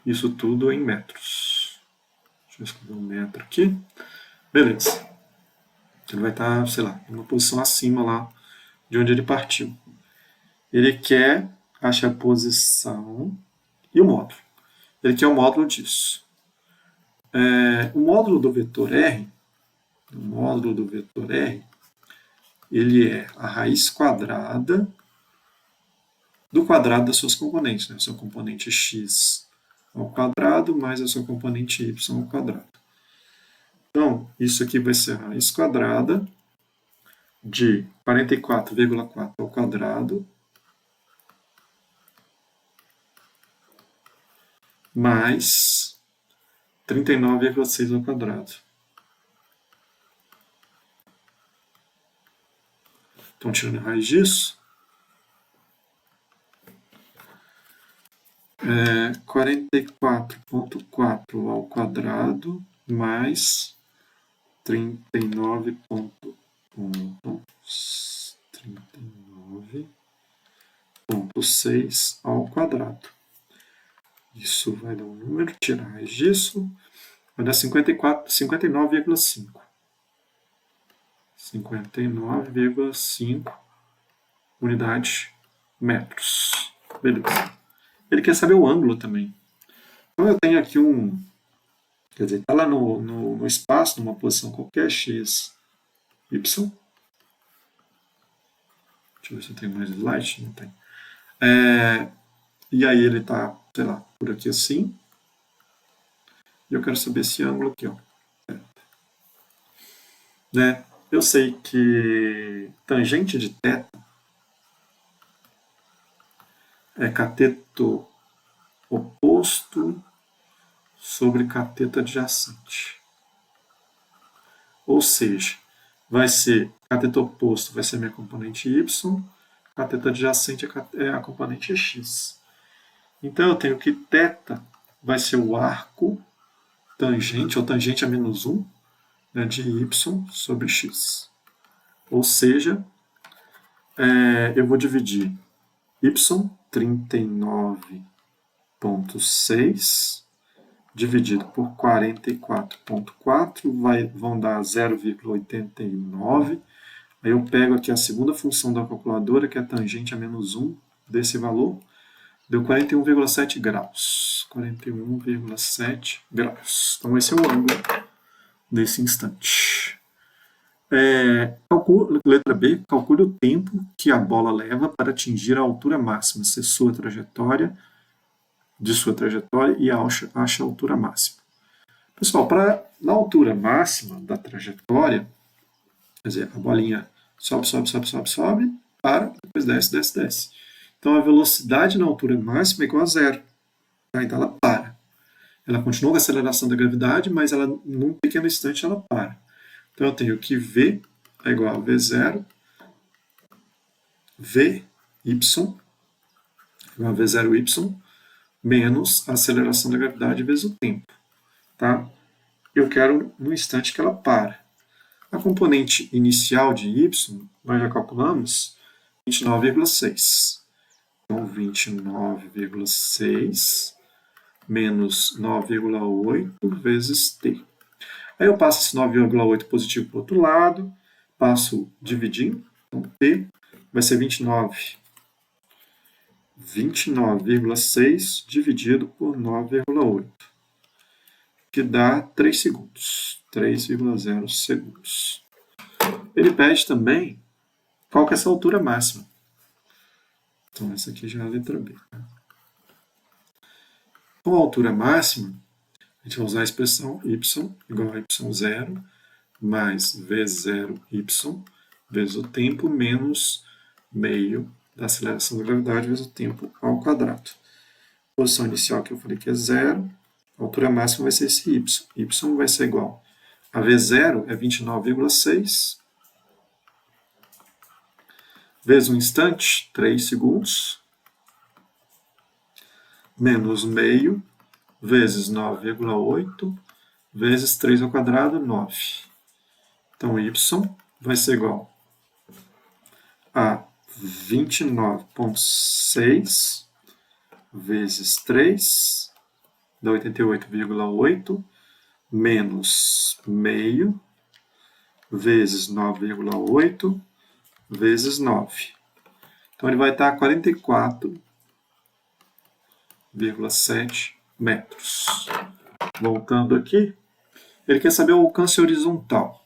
isso tudo em metros. Deixa eu escrever um metro aqui. Beleza. Ele vai estar, sei lá, em uma posição acima lá de onde ele partiu. Ele quer achar a posição e o módulo. Ele quer o módulo disso. O módulo do vetor R, ele é a raiz quadrada do quadrado das suas componentes, né? O seu componente x ao quadrado mais a sua componente y ao quadrado. Então, isso aqui vai ser a raiz quadrada de 44,4 ao quadrado mais 39,6 ao quadrado. Então, tirando a raiz disso, 44,4 ao quadrado mais 39,6 ao quadrado. Isso vai dar um número, tirar a raiz disso, vai dar 59,5. 59,5 unidades metros. Beleza. Ele quer saber o ângulo também. Então eu tenho aqui quer dizer, está lá no espaço, numa posição qualquer, x, y. Deixa eu ver se eu tenho mais slide. Não tem. E aí ele está, sei lá, por aqui assim. E eu quero saber esse ângulo aqui, ó. Né? Eu sei que tangente de θ é cateto oposto sobre cateto adjacente. Ou seja, vai ser cateto oposto vai ser minha componente y, cateto adjacente é a componente x. Então eu tenho que θ vai ser o arco tangente, ou tangente a menos 1, né, de y sobre x. Ou seja, eu vou dividir y, 39,6, dividido por 44,4, vão dar 0,89. Aí eu pego aqui a segunda função da calculadora, que é tangente a menos 1 desse valor, deu 41,7 graus. 41,7 graus. Então esse é o ângulo nesse instante. Letra B, calcule o tempo que a bola leva para atingir a altura máxima, de sua trajetória e acha a altura máxima. Pessoal, na altura máxima da trajetória, quer dizer, a bolinha sobe, para, depois desce. Então a velocidade na altura máxima é igual a zero. Tá? Então ela para. Ela continua com a aceleração da gravidade, mas ela, num pequeno instante ela para. Então eu tenho que V é igual a V0, Vy igual a V0y, menos a aceleração da gravidade vezes o tempo. Tá? Eu quero no instante que ela para. A componente inicial de y, nós já calculamos, 29,6. Então, 29,6 menos 9,8 vezes t. Aí eu passo esse 9,8 positivo para o outro lado, passo dividindo, então t vai ser 29,6 dividido por 9,8, que dá 3 segundos, 3,0 segundos. Ele pede também qual que é essa altura máxima. Então essa aqui já é a letra B. Com a altura máxima, a gente vai usar a expressão y igual a y0 mais v0y vezes o tempo menos meio da aceleração da gravidade vezes o tempo ao quadrado. A posição inicial que eu falei que é 0, a altura máxima vai ser esse y. Y vai ser igual a v0 é 29,6 vezes um instante, 3 segundos, menos meio vezes 9,8 vezes 3 ao quadrado, 9. Então, y vai ser igual a 29,6 vezes 3 dá 88,8 menos meio vezes 9,8 vezes 9. Então, ele vai estar 44,7 metros. Voltando aqui, ele quer saber o alcance horizontal.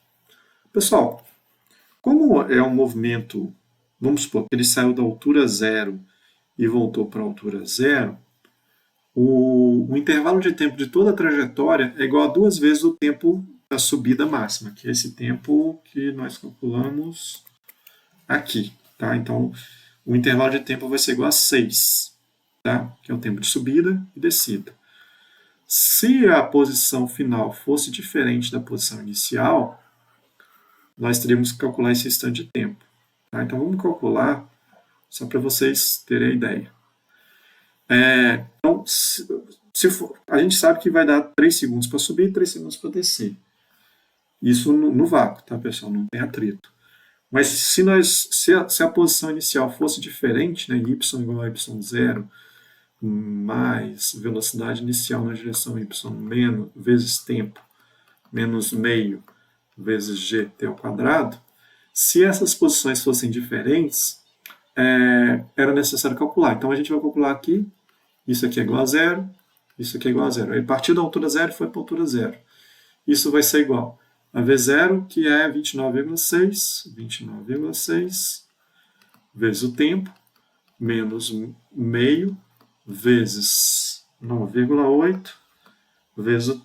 Pessoal, como é um movimento, vamos supor que ele saiu da altura 0 e voltou para a altura 0, o intervalo de tempo de toda a trajetória é igual a 2 vezes o tempo da subida máxima, que é esse tempo que nós calculamos aqui. Tá? Então, o intervalo de tempo vai ser igual a 6, tá? Que é o tempo de subida e descida. Se a posição final fosse diferente da posição inicial, nós teríamos que calcular esse instante de tempo. Tá? Então, vamos calcular, só para vocês terem a ideia. Então, se for, a gente sabe que vai dar 3 segundos para subir e 3 segundos para descer. Isso no vácuo, tá, pessoal? Não tem atrito. Mas se a posição inicial fosse diferente, né, y igual a y0, mais velocidade inicial na direção y menos, vezes tempo, menos meio, vezes gt ao quadrado, se essas posições fossem diferentes, era necessário calcular. Então, a gente vai calcular aqui, isso aqui é igual a zero, isso aqui é igual a zero. Aí, partiu da altura zero, foi para a altura zero. Isso vai ser igual a V0, que é 29,6 vezes o tempo, menos meio, vezes 9,8, vezes o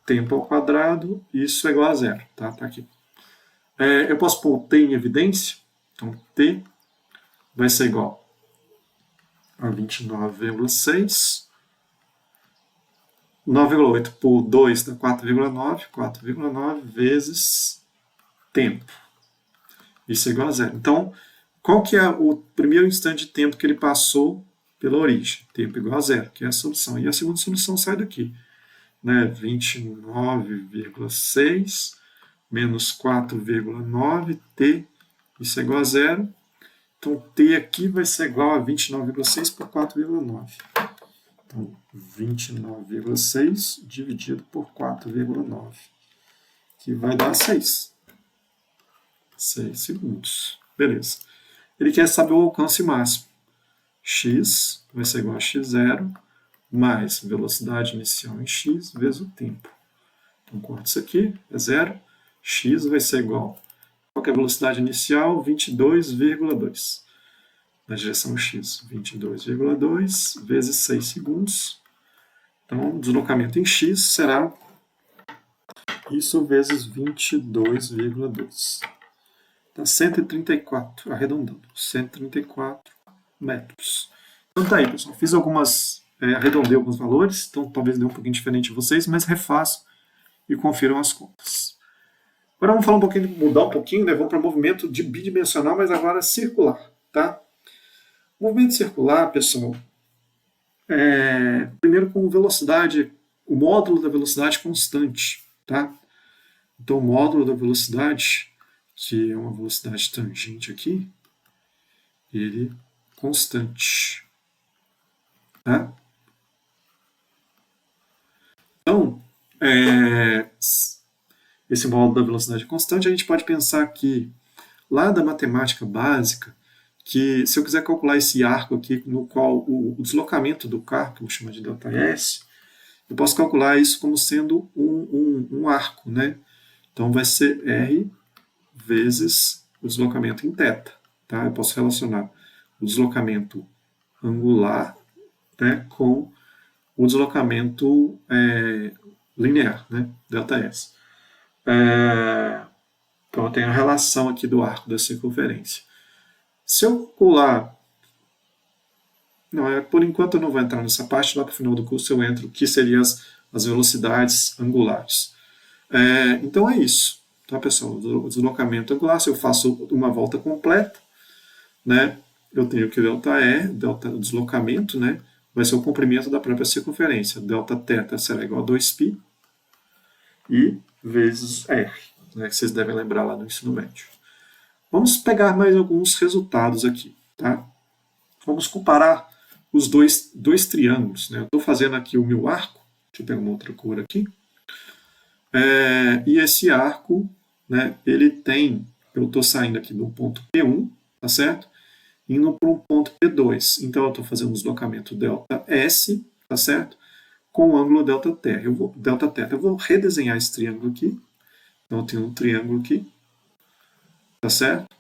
tempo ao quadrado, isso é igual a zero. Tá aqui. Eu posso pôr o T em evidência, então T vai ser igual a 29,6, 9,8 por 2 dá 4,9 vezes tempo. Isso é igual a zero. Então, qual que é o primeiro instante de tempo que ele passou pela origem? Tempo igual a zero, que é a solução. E a segunda solução sai daqui. Né? 29,6 menos 4,9, T, isso é igual a zero. Então, T aqui vai ser igual a 29,6 por 4,9. Então, 29,6 dividido por 4,9, que vai dar 6. 6 segundos. Beleza. Ele quer saber o alcance máximo. X vai ser igual a x0 mais velocidade inicial em x vezes o tempo. Então, corta isso aqui, é zero. X vai ser igual. Qual que é a velocidade inicial? 22,2. Na direção x, 22,2 vezes 6 segundos. Então, o deslocamento em x será isso vezes 22,2. Dá 134, arredondando, 134 metros. Então tá aí, pessoal. Fiz arredondei alguns valores, então talvez dê um pouquinho diferente de vocês, mas refaço e confiram as contas. Agora vamos falar mudar um pouquinho, né? Vamos para movimento bidimensional, mas agora circular, tá? Movimento circular, pessoal, primeiro com velocidade, o módulo da velocidade constante, tá? Então, o módulo da velocidade, que é uma velocidade tangente aqui, ele constante, tá? Então, esse módulo da velocidade constante, a gente pode pensar que, lá da matemática básica, que se eu quiser calcular esse arco aqui, no qual o deslocamento do carro, que eu vou chamar de ΔS, eu posso calcular isso como sendo um arco, né? Então, vai ser R vezes o deslocamento em θ. Tá? Eu posso relacionar o deslocamento angular, né, com o deslocamento linear, né, ΔS. Então, eu tenho a relação aqui do arco da circunferência. Se eu calcular... por enquanto eu não vou entrar nessa parte, lá para o final do curso eu entro o que seriam as velocidades angulares. Então é isso, tá, pessoal? O deslocamento angular, se eu faço uma volta completa, né, eu tenho que delta o deslocamento, né, vai ser o comprimento da própria circunferência. Δθ será igual a 2π e vezes r, né, que vocês devem lembrar lá no ensino médio. Vamos pegar mais alguns resultados aqui. Tá? Vamos comparar os dois triângulos. Né? Eu estou fazendo aqui o meu arco, deixa eu pegar uma outra cor aqui, e esse arco, né, ele tem, eu estou saindo aqui do ponto P1, tá certo? Indo para um ponto P2. Então eu estou fazendo um deslocamento ΔS, tá certo? Com o ângulo Δθ. Eu vou redesenhar esse triângulo aqui. Então eu tenho um triângulo aqui, tá certo?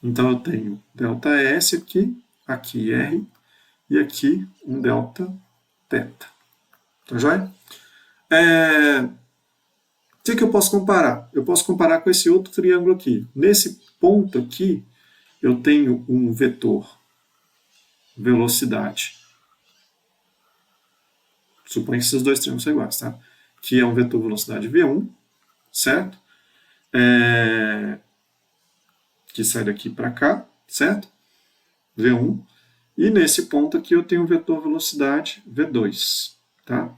Então eu tenho ΔS aqui R, e aqui um Δθ. Tá joia? O que eu posso comparar? Eu posso comparar com esse outro triângulo aqui. Nesse ponto aqui, eu tenho um vetor velocidade. Suponho que esses dois triângulos são iguais, tá? Que é um vetor velocidade V1, certo? Que sai daqui para cá, certo? V1. E nesse ponto aqui eu tenho um vetor velocidade V2, tá?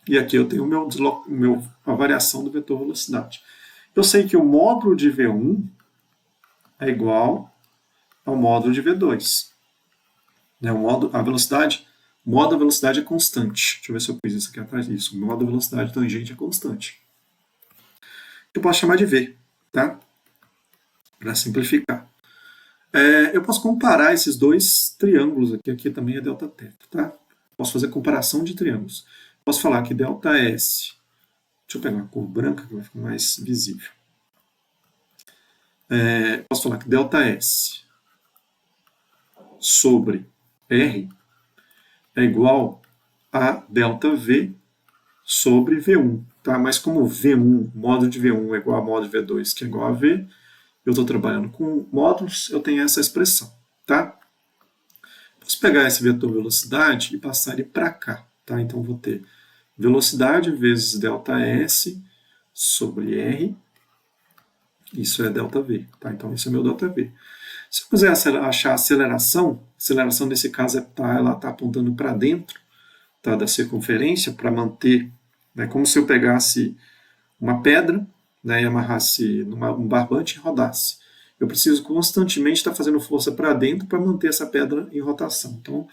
E aqui eu tenho a variação do vetor velocidade. Eu sei que o módulo de V1 é igual ao módulo de V2. Né? A velocidade, o módulo da velocidade é constante. Deixa eu ver se eu pus isso aqui atrás disso. O módulo da velocidade tangente é constante. Eu posso chamar de V, tá? Para simplificar. Eu posso comparar esses dois triângulos aqui. Aqui também é Δθ, tá? Posso fazer comparação de triângulos. Posso falar que ΔS, deixa eu pegar uma cor branca que vai ficar mais visível. Posso falar que ΔS sobre R é igual a ΔV sobre V1. Tá? Mas como V1, módulo de V1 é igual a módulo de V2, que é igual a V, eu estou trabalhando com módulos, eu tenho essa expressão. Tá? Posso pegar esse vetor velocidade e passar ele para cá. Tá? Então, eu vou ter velocidade vezes ΔS sobre R. Isso é ΔV. Tá? Então, isso é meu ΔV. Se eu quiser achar a aceleração nesse caso ela está apontando para dentro, tá, da circunferência, para manter, né, como se eu pegasse uma pedra, né, e amarrasse um barbante e rodasse. Eu preciso constantemente estar fazendo força para dentro para manter essa pedra em rotação. Então,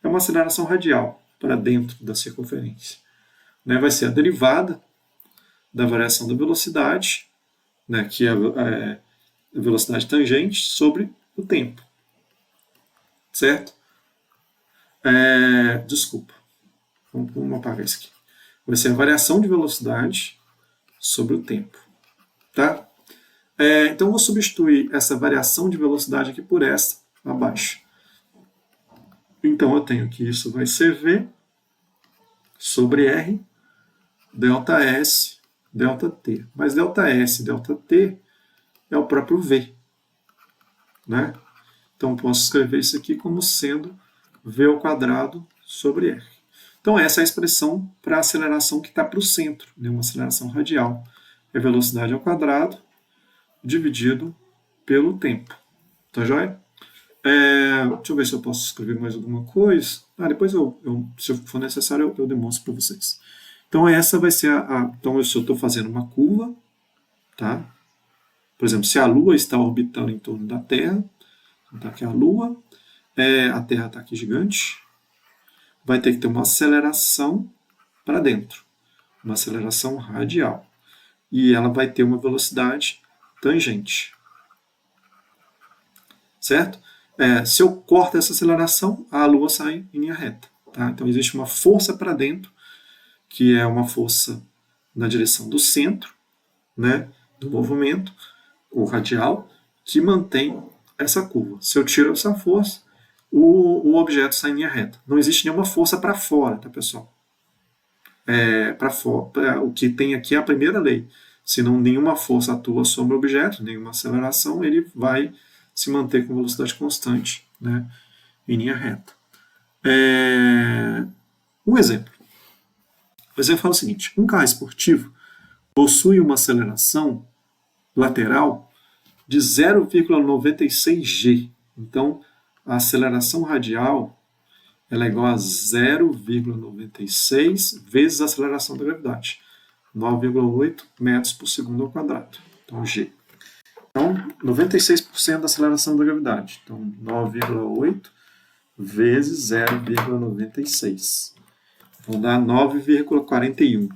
é uma aceleração radial para dentro da circunferência. Né, vai ser a derivada da variação da velocidade, né, que é a velocidade tangente, sobre o tempo. Certo? Desculpa. Vamos apagar isso aqui. Vai ser a variação de velocidade sobre o tempo. Tá? Então, eu vou substituir essa variação de velocidade aqui por essa abaixo. Então, eu tenho que isso vai ser V sobre R, ΔS, ΔT. Mas ΔS, ΔT é o próprio V. Né? Então, eu posso escrever isso aqui como sendo V ao quadrado sobre R. Então, essa é a expressão para a aceleração que está para o centro, né? Uma aceleração radial. É velocidade ao quadrado dividido pelo tempo. Tá joia? Deixa eu ver se eu posso escrever mais alguma coisa. Depois, se for necessário, eu demonstro para vocês. Então, essa vai ser Então, se eu estou fazendo uma curva, tá? Por exemplo, se a Lua está orbitando em torno da Terra, está aqui a Lua, a Terra está aqui gigante, vai ter que ter uma aceleração para dentro, uma aceleração radial. E ela vai ter uma velocidade tangente. Certo? Se eu corto essa aceleração, a Lua sai em linha reta. Tá? Então, existe uma força para dentro, que é uma força na direção do centro, né, do movimento, o radial, que mantém essa curva. Se eu tiro essa força, o objeto sai em linha reta. Não existe nenhuma força para fora, tá, pessoal? O que tem aqui é a primeira lei. Se nenhuma força atua sobre o objeto, nenhuma aceleração, ele vai se manter com velocidade constante, né, em linha reta. Um exemplo. O exemplo fala o seguinte: um carro esportivo possui uma aceleração lateral de 0,96 g. Então, a aceleração radial ela é igual a 0,96 vezes a aceleração da gravidade, 9,8 metros por segundo ao quadrado. Então, g. Então, 96% da aceleração da gravidade. Então, 9,8 vezes 0,96. Vão dar 9,41.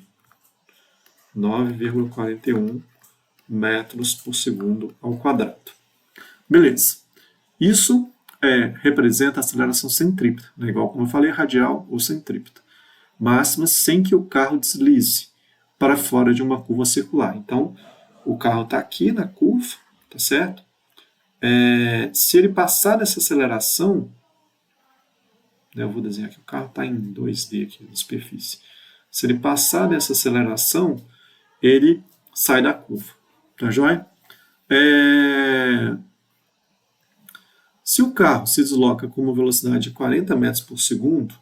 9,41 metros por segundo ao quadrado. Beleza. Isso representa a aceleração centrípeta, né? Igual como eu falei, radial ou centrípeta. Máxima sem que o carro deslize para fora de uma curva circular. Então, o carro está aqui na curva, tá certo? Se ele passar dessa aceleração, eu vou desenhar aqui, o carro está em 2D aqui na superfície. Se ele passar dessa aceleração, ele sai da curva. Tá joia? Se o carro se desloca com uma velocidade de 40 metros por segundo,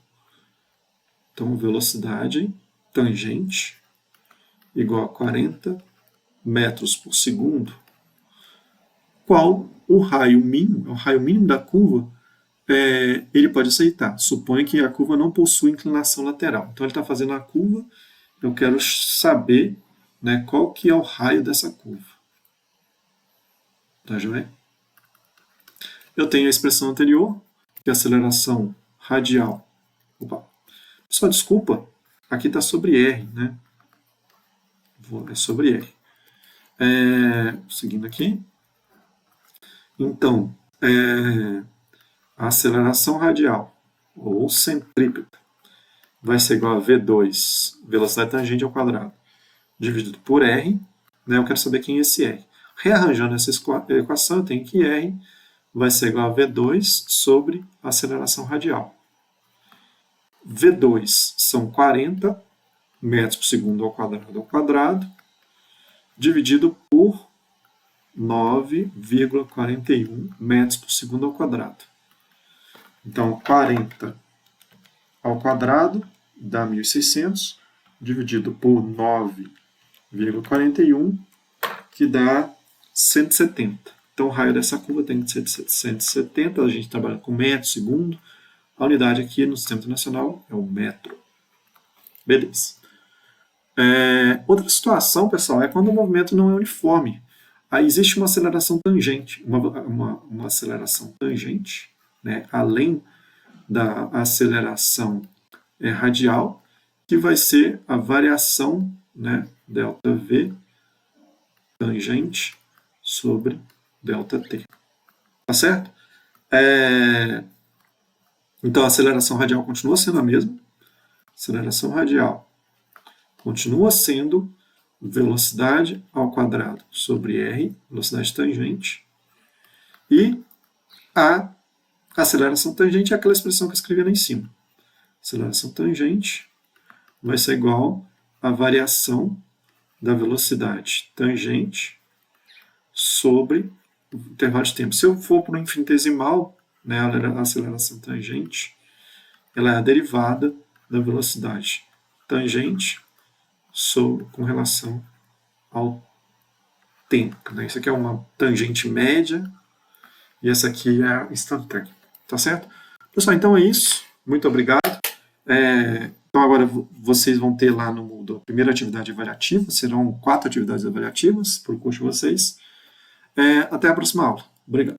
então velocidade tangente igual a 40 metros por segundo, qual o raio mínimo, o raio mínimo da curva, ele pode aceitar. Suponha que a curva não possui inclinação lateral. Então ele está fazendo a curva, eu quero saber, né, qual que é o raio dessa curva. Tá joia? Eu tenho a expressão anterior, que é a aceleração radial. Opa. Só desculpa, aqui está sobre R, né? É sobre R. Seguindo aqui. Então, a aceleração radial, ou centrípeta, vai ser igual a V2, velocidade tangente ao quadrado, dividido por R. Né? Eu quero saber quem é esse R. Rearranjando essa equação, eu tenho que R vai ser igual a V2 sobre a aceleração radial. V2 são 40 metros por segundo ao quadrado, dividido por 9,41 metros por segundo ao quadrado. Então, 40 ao quadrado dá 1.600, dividido por 9,41, que dá 170. Então, o raio dessa curva tem que ser de 170, a gente trabalha com metro segundo. A unidade aqui no Sistema Internacional é o metro. Beleza. Outra situação, pessoal, é quando o movimento não é uniforme. Aí existe uma aceleração tangente, uma aceleração tangente, né, além da aceleração radial, que vai ser a variação, né, ΔV tangente sobre ΔT. Tá certo? Então, a aceleração radial continua sendo a mesma. Aceleração radial continua sendo velocidade ao quadrado sobre R, velocidade tangente. E a aceleração tangente é aquela expressão que eu escrevi lá em cima. Aceleração tangente vai ser igual à variação da velocidade tangente sobre o intervalo de tempo. Se eu for para o infinitesimal, né, a aceleração tangente, ela é a derivada da velocidade tangente com relação ao tempo. Né? Isso aqui é uma tangente média e essa aqui é a instantânea. Tá certo? Pessoal, então é isso. Muito obrigado. Então agora vocês vão ter lá no Moodle a primeira atividade avaliativa. Serão 4 atividades avaliativas para o curso de vocês. Até a próxima aula. Obrigado.